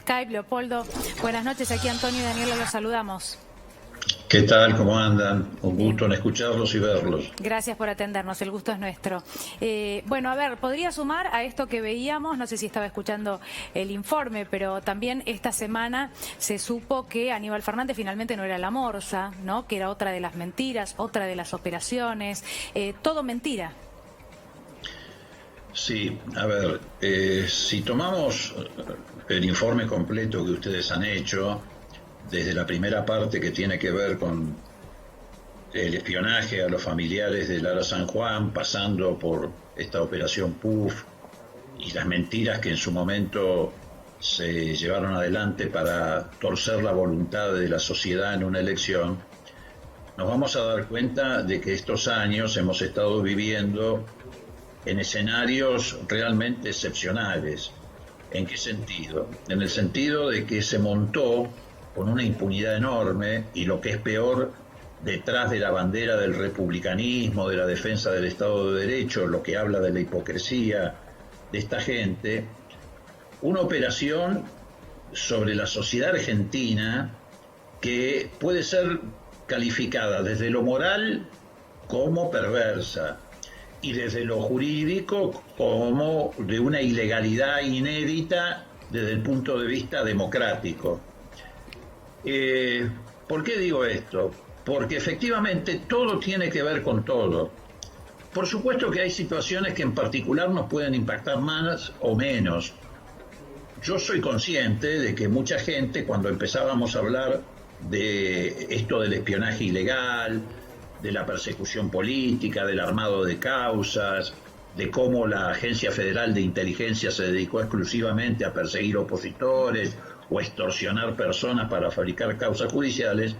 Skype. Leopoldo, buenas noches. Aquí Antonio y Daniela los saludamos. ¿Qué tal? ¿Cómo andan? Un gusto en escucharlos y verlos. Gracias por atendernos, el gusto es nuestro. Bueno, a ver, podría sumar a esto que veíamos, no sé si estaba escuchando el informe, pero también esta semana se supo que Aníbal Fernández finalmente no era la morsa, ¿no? Que era otra de las mentiras, otra de las operaciones, todo mentira. Sí, a ver, si tomamos el informe completo que ustedes han hecho, desde la primera parte que tiene que ver con el espionaje a los familiares de Lara San Juan, pasando por esta operación PUF y las mentiras que en su momento se llevaron adelante para torcer la voluntad de la sociedad en una elección, nos vamos a dar cuenta de que estos años hemos estado viviendo en escenarios realmente excepcionales. ¿En qué sentido? En el sentido de que se montó con una impunidad enorme y, lo que es peor, detrás de la bandera del republicanismo, de la defensa del Estado de Derecho, lo que habla de la hipocresía de esta gente, una operación sobre la sociedad argentina que puede ser calificada desde lo moral como perversa y desde lo jurídico como de una ilegalidad inédita desde el punto de vista democrático. ¿Por qué digo esto? Porque efectivamente todo tiene que ver con todo. Por supuesto que hay situaciones que en particular nos pueden impactar más o menos. Yo soy consciente de que mucha gente, cuando empezábamos a hablar de esto del espionaje ilegal, de la persecución política, del armado de causas, de cómo la Agencia Federal de Inteligencia se dedicó exclusivamente a perseguir opositores o extorsionar personas para fabricar causas judiciales,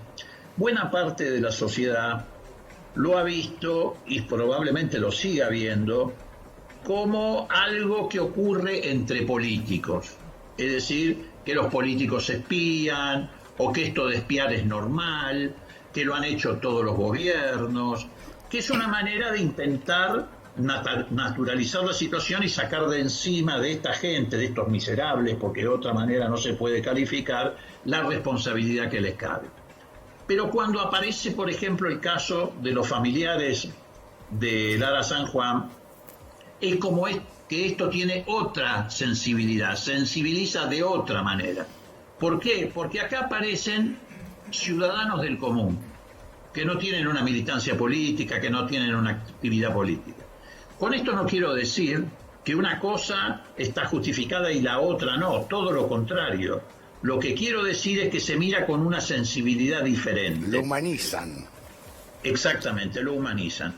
buena parte de la sociedad lo ha visto y probablemente lo siga viendo como algo que ocurre entre políticos. Es decir, que los políticos espían, o que esto de espiar es normal, que lo han hecho todos los gobiernos, que es una manera de intentar naturalizar la situación y sacar de encima de esta gente, de estos miserables, porque de otra manera no se puede calificar, la responsabilidad que les cabe. Pero cuando aparece, por ejemplo, el caso de los familiares de Lara San Juan, es como que esto tiene otra sensibilidad, sensibiliza de otra manera. ¿Por qué? Porque acá aparecen ciudadanos del común, que no tienen una militancia política, que no tienen una actividad política. Con esto no quiero decir que una cosa está justificada y la otra no, todo lo contrario. Lo que quiero decir es que se mira con una sensibilidad diferente. Lo humanizan. Exactamente, lo humanizan.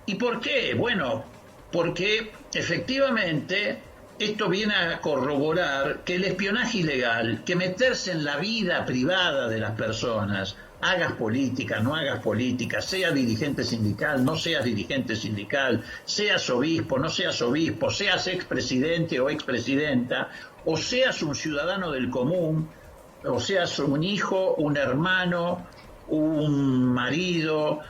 ¿Y por qué? Bueno, porque efectivamente esto viene a corroborar que el espionaje ilegal, que meterse en la vida privada de las personas, hagas política, no hagas política, seas dirigente sindical, no seas dirigente sindical, seas obispo, no seas obispo, seas expresidente o expresidenta, o seas un ciudadano del común, o seas un hijo, un hermano, un marido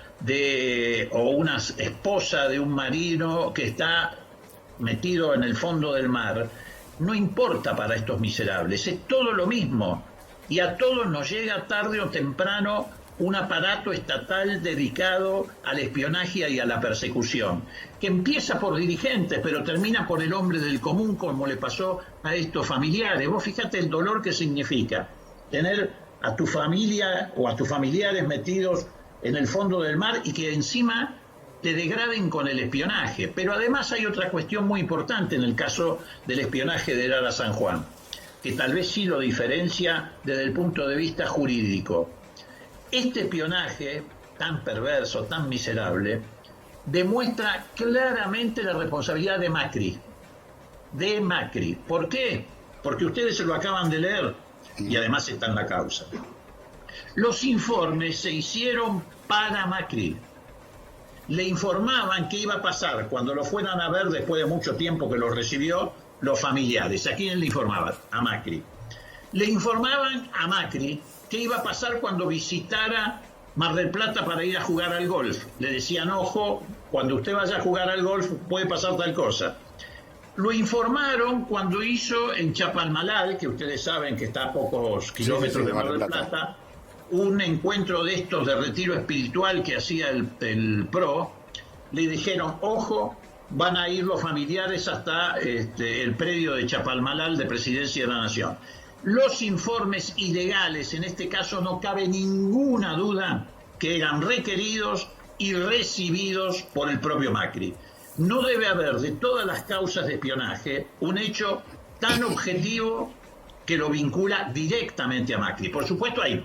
o una esposa de un marino que está metido en el fondo del mar, no importa para estos miserables, es todo lo mismo. Y a todos nos llega tarde o temprano un aparato estatal dedicado al espionaje y a la persecución, que empieza por dirigentes, pero termina por el hombre del común, como le pasó a estos familiares. Vos fíjate el dolor que significa tener a tu familia o a tus familiares metidos en el fondo del mar y que encima te degraden con el espionaje. Pero además hay otra cuestión muy importante en el caso del espionaje de Lara San Juan, que tal vez sí lo diferencia desde el punto de vista jurídico. Este espionaje tan perverso, tan miserable, demuestra claramente la responsabilidad de Macri. De Macri. ¿Por qué? Porque ustedes se lo acaban de leer y además está en la causa. Los informes se hicieron para Macri. Le informaban qué iba a pasar cuando lo fueran a ver después de mucho tiempo que lo recibió los familiares. ¿A quién le informaban? A Macri. Le informaban a Macri qué iba a pasar cuando visitara Mar del Plata para ir a jugar al golf. Le decían, ojo, cuando usted vaya a jugar al golf puede pasar tal cosa. lo informaron cuando hizo en Chapalmalal, que ustedes saben que está a pocos kilómetros de Mar del Plata, un encuentro de estos de retiro espiritual que hacía el PRO. Le dijeron, ojo, van a ir los familiares hasta el predio de Chapalmalal de Presidencia de la Nación. Los informes ilegales, en este caso no cabe ninguna duda que eran requeridos y recibidos por el propio Macri. No debe haber de todas las causas de espionaje un hecho tan objetivo que lo vincula directamente a Macri. Por supuesto hay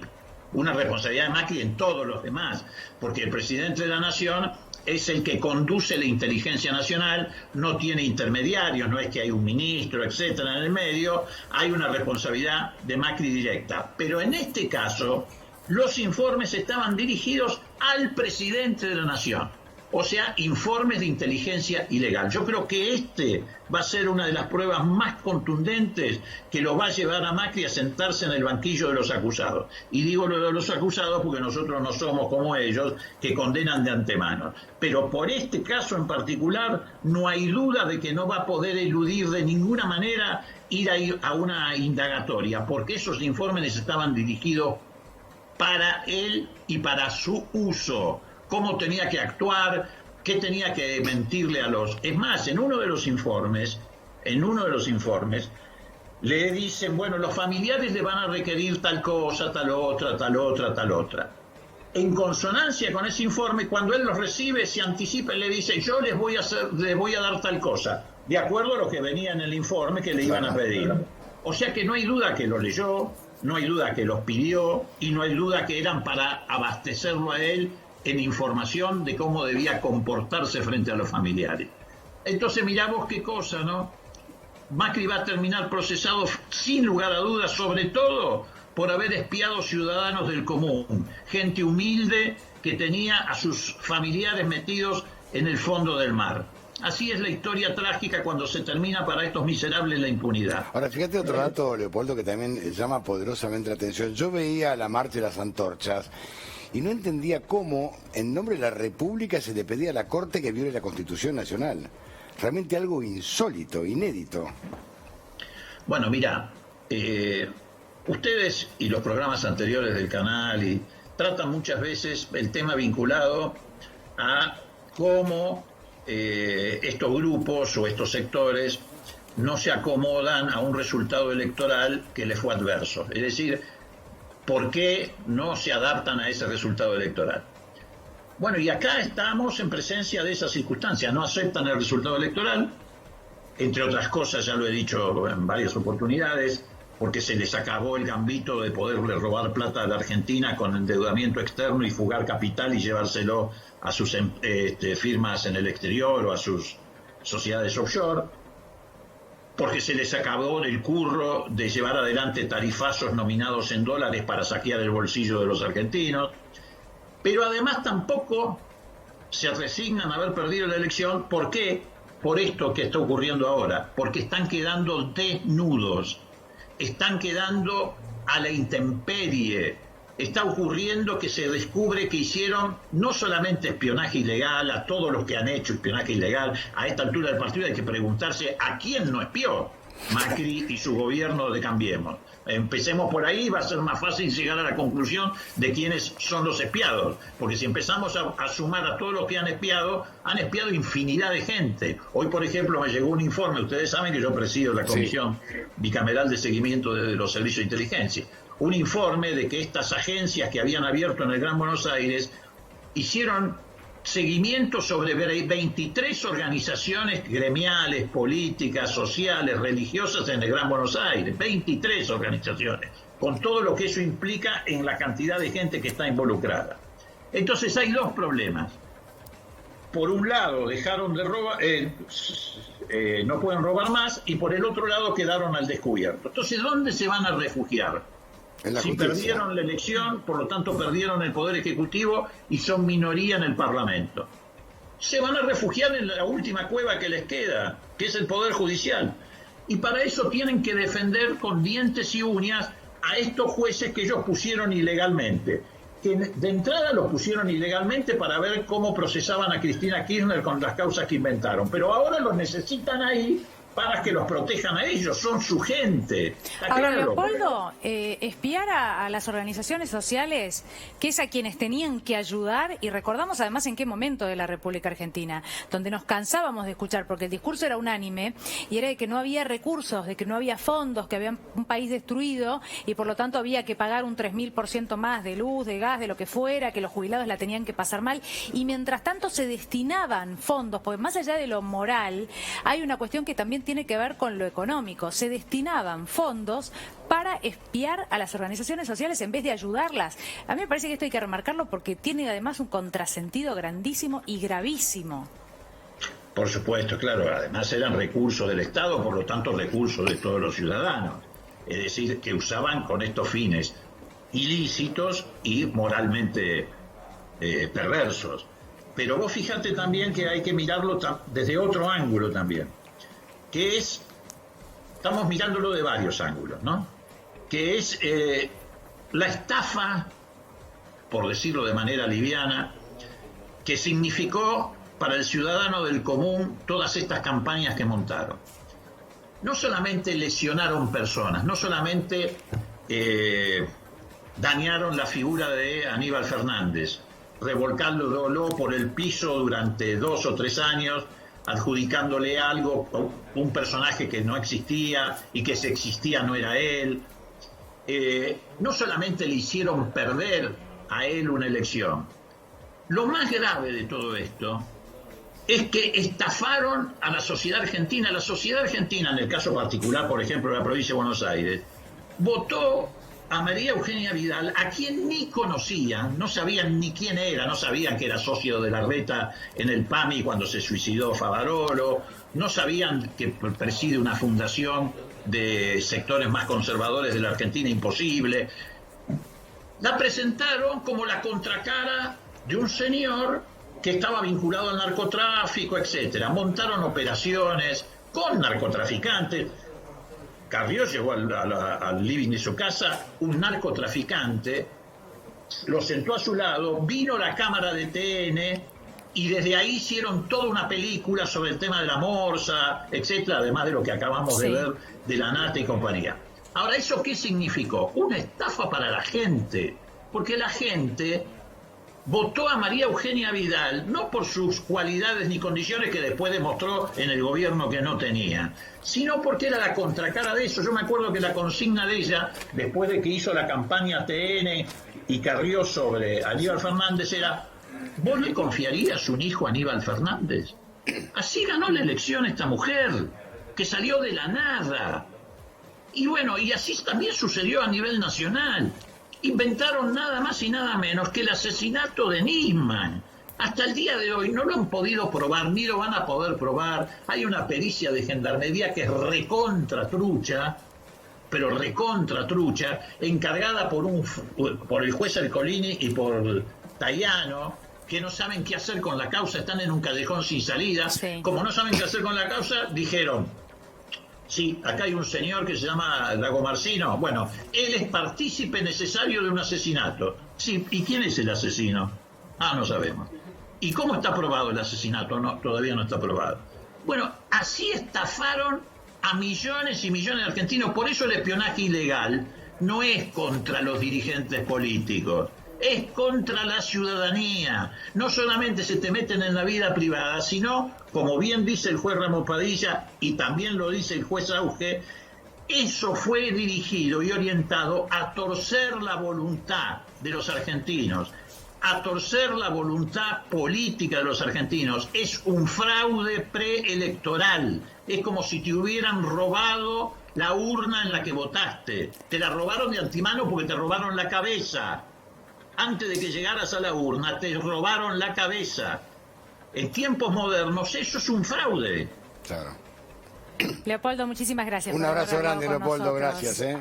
una responsabilidad de Macri en todos los demás, porque el presidente de la Nación es el que conduce la inteligencia nacional, no tiene intermediarios, no es que hay un ministro, etcétera, en el medio, hay una responsabilidad de Macri directa. Pero en este caso, los informes estaban dirigidos al presidente de la Nación, o sea, informes de inteligencia ilegal. Yo creo que este va a ser una de las pruebas más contundentes que lo va a llevar a Macri a sentarse en el banquillo de los acusados. Y digo lo de los acusados porque nosotros no somos como ellos, que condenan de antemano. Pero por este caso en particular no hay duda de que no va a poder eludir de ninguna manera ir a una indagatoria, porque esos informes estaban dirigidos para él y para su uso. Cómo tenía que actuar, qué tenía que mentirle a los... Es más, en uno de los informes, le dicen, bueno, los familiares le van a requerir tal cosa, tal otra, tal otra, tal otra. En consonancia con ese informe, cuando él los recibe, se anticipa y le dice, yo les voy a dar tal cosa, de acuerdo a lo que venía en el informe que le iban a pedir. O sea que no hay duda que lo leyó, no hay duda que los pidió, y no hay duda que eran para abastecerlo a él en información de cómo debía comportarse frente a los familiares. Entonces miramos qué cosa, ¿no? Macri va a terminar procesado sin lugar a dudas, sobre todo por haber espiado ciudadanos del común, gente humilde que tenía a sus familiares metidos en el fondo del mar. Así es la historia trágica cuando se termina para estos miserables la impunidad. Ahora, fíjate otro dato, Leopoldo, que también llama poderosamente la atención. Yo veía la marcha de las antorchas y no entendía cómo, en nombre de la República, se le pedía a la Corte que viole la Constitución Nacional. Realmente algo insólito, inédito. Bueno, mira, ustedes y los programas anteriores del canal tratan muchas veces el tema vinculado a cómo estos grupos o estos sectores no se acomodan a un resultado electoral que les fue adverso. Es decir, ¿por qué no se adaptan a ese resultado electoral? Bueno, y acá estamos en presencia de esa circunstancia. No aceptan el resultado electoral, entre otras cosas, ya lo he dicho en varias oportunidades, porque se les acabó el gambito de poderle robar plata a la Argentina con endeudamiento externo y fugar capital y llevárselo a sus firmas en el exterior o a sus sociedades offshore, porque se les acabó el curro de llevar adelante tarifazos nominados en dólares para saquear el bolsillo de los argentinos, pero además tampoco se resignan a haber perdido la elección. ¿Por qué? Por esto que está ocurriendo ahora, porque están quedando desnudos, están quedando a la intemperie. Está ocurriendo que se descubre que hicieron no solamente espionaje ilegal, a todos los que han hecho espionaje ilegal. A esta altura del partido hay que preguntarse a quién no espió Macri y su gobierno de Cambiemos. Empecemos por ahí, va a ser más fácil llegar a la conclusión de quiénes son los espiados, porque si empezamos a sumar a todos los que han espiado infinidad de gente. Hoy, por ejemplo, me llegó un informe, ustedes saben que yo presido la Comisión Bicameral de Seguimiento de los Servicios de Inteligencia, un informe de que estas agencias que habían abierto en el Gran Buenos Aires hicieron seguimiento sobre 23 organizaciones gremiales, políticas, sociales, religiosas en el Gran Buenos Aires, 23 organizaciones, con todo lo que eso implica en la cantidad de gente que está involucrada. Entonces hay dos problemas. Por un lado dejaron de robar, no pueden robar más, y por el otro lado quedaron al descubierto. Entonces, ¿dónde se van a refugiar? Si perdieron la elección, por lo tanto perdieron el poder ejecutivo y son minoría en el Parlamento. Se van a refugiar en la última cueva que les queda, que es el Poder Judicial. Y para eso tienen que defender con dientes y uñas a estos jueces que ellos pusieron ilegalmente. Que de entrada los pusieron ilegalmente para ver cómo procesaban a Cristina Kirchner con las causas que inventaron. Pero ahora los necesitan ahí para que los protejan a ellos, son su gente. Está Ahora, claro. Leopoldo, espiar a las organizaciones sociales, que es a quienes tenían que ayudar, y recordamos además en qué momento de la República Argentina, donde nos cansábamos de escuchar, porque el discurso era unánime, y era de que no había recursos, de que no había fondos, que había un país destruido, y por lo tanto había que pagar un 3000% más de luz, de gas, de lo que fuera, que los jubilados la tenían que pasar mal, y mientras tanto se destinaban fondos, porque más allá de lo moral, hay una cuestión que también tiene que ver con lo económico. Se destinaban fondos para espiar a las organizaciones sociales en vez de ayudarlas. A mí me parece que esto hay que remarcarlo porque tiene además un contrasentido grandísimo y gravísimo. Por supuesto, claro. Además eran recursos del Estado, por lo tanto recursos de todos los ciudadanos. Es decir, que usaban con estos fines ilícitos y moralmente perversos. Pero vos fíjate también que hay que mirarlo desde otro ángulo también, que es, estamos mirándolo de varios ángulos, ¿no? Que es la estafa, por decirlo de manera liviana, que significó para el ciudadano del común todas estas campañas que montaron. No solamente lesionaron personas, no solamente dañaron la figura de Aníbal Fernández, revolcándolo por el piso durante 2 o 3 años, adjudicándole algo, un personaje que no existía y que si existía no era él. No solamente le hicieron perder a él una elección. Lo más grave de todo esto es que estafaron a la sociedad argentina. La sociedad argentina, en el caso particular, por ejemplo, de la provincia de Buenos Aires, votó a María Eugenia Vidal, a quien ni conocían, no sabían ni quién era, no sabían que era socio de Larreta en el PAMI cuando se suicidó Favarolo, no sabían que preside una fundación de sectores más conservadores de la Argentina imposible. La presentaron como la contracara de un señor que estaba vinculado al narcotráfico, etcétera. Montaron operaciones con narcotraficantes. Carrió llegó al living de su casa, un narcotraficante, lo sentó a su lado, vino la cámara de TN y desde ahí hicieron toda una película sobre el tema de la morsa, etcétera, además de lo que acabamos de ver de la Nata y compañía. Ahora, ¿eso qué significó? Una estafa para la gente, porque la gente votó a María Eugenia Vidal no por sus cualidades ni condiciones que después demostró en el gobierno que no tenía, sino porque era la contracara de eso. Yo me acuerdo que la consigna de ella, después de que hizo la campaña TN y Carrió sobre Aníbal Fernández, era: ¿vos le confiarías un hijo a Aníbal Fernández? Así ganó la elección esta mujer, que salió de la nada. Y bueno, y así también sucedió a nivel nacional. Inventaron nada más y nada menos que el asesinato de Nisman. Hasta el día de hoy no lo han podido probar, ni lo van a poder probar. Hay una pericia de gendarmería que es recontra trucha, pero recontra trucha, encargada por el juez Ercolini y por Tayano, que no saben qué hacer con la causa, están en un callejón sin salida. Sí. Como no saben qué hacer con la causa, dijeron: sí, acá hay un señor que se llama Lagomarsino. Bueno, él es partícipe necesario de un asesinato. Sí, ¿y quién es el asesino? Ah, no sabemos. ¿Y cómo está probado el asesinato? No, todavía no está probado. Bueno, así estafaron a millones y millones de argentinos. Por eso el espionaje ilegal no es contra los dirigentes políticos, es contra la ciudadanía. No solamente se te meten en la vida privada, sino, como bien dice el juez Ramos Padilla y también lo dice el juez Auge, eso fue dirigido y orientado a torcer la voluntad de los argentinos, a torcer la voluntad política de los argentinos. Es un fraude preelectoral. Es como si te hubieran robado la urna en la que votaste. Te la robaron de antemano porque te robaron la cabeza. Antes de que llegaras a la urna, te robaron la cabeza. En tiempos modernos, eso es un fraude. Claro. Leopoldo, muchísimas gracias. Un por abrazo haber hablado grande, con Leopoldo, nosotros. gracias.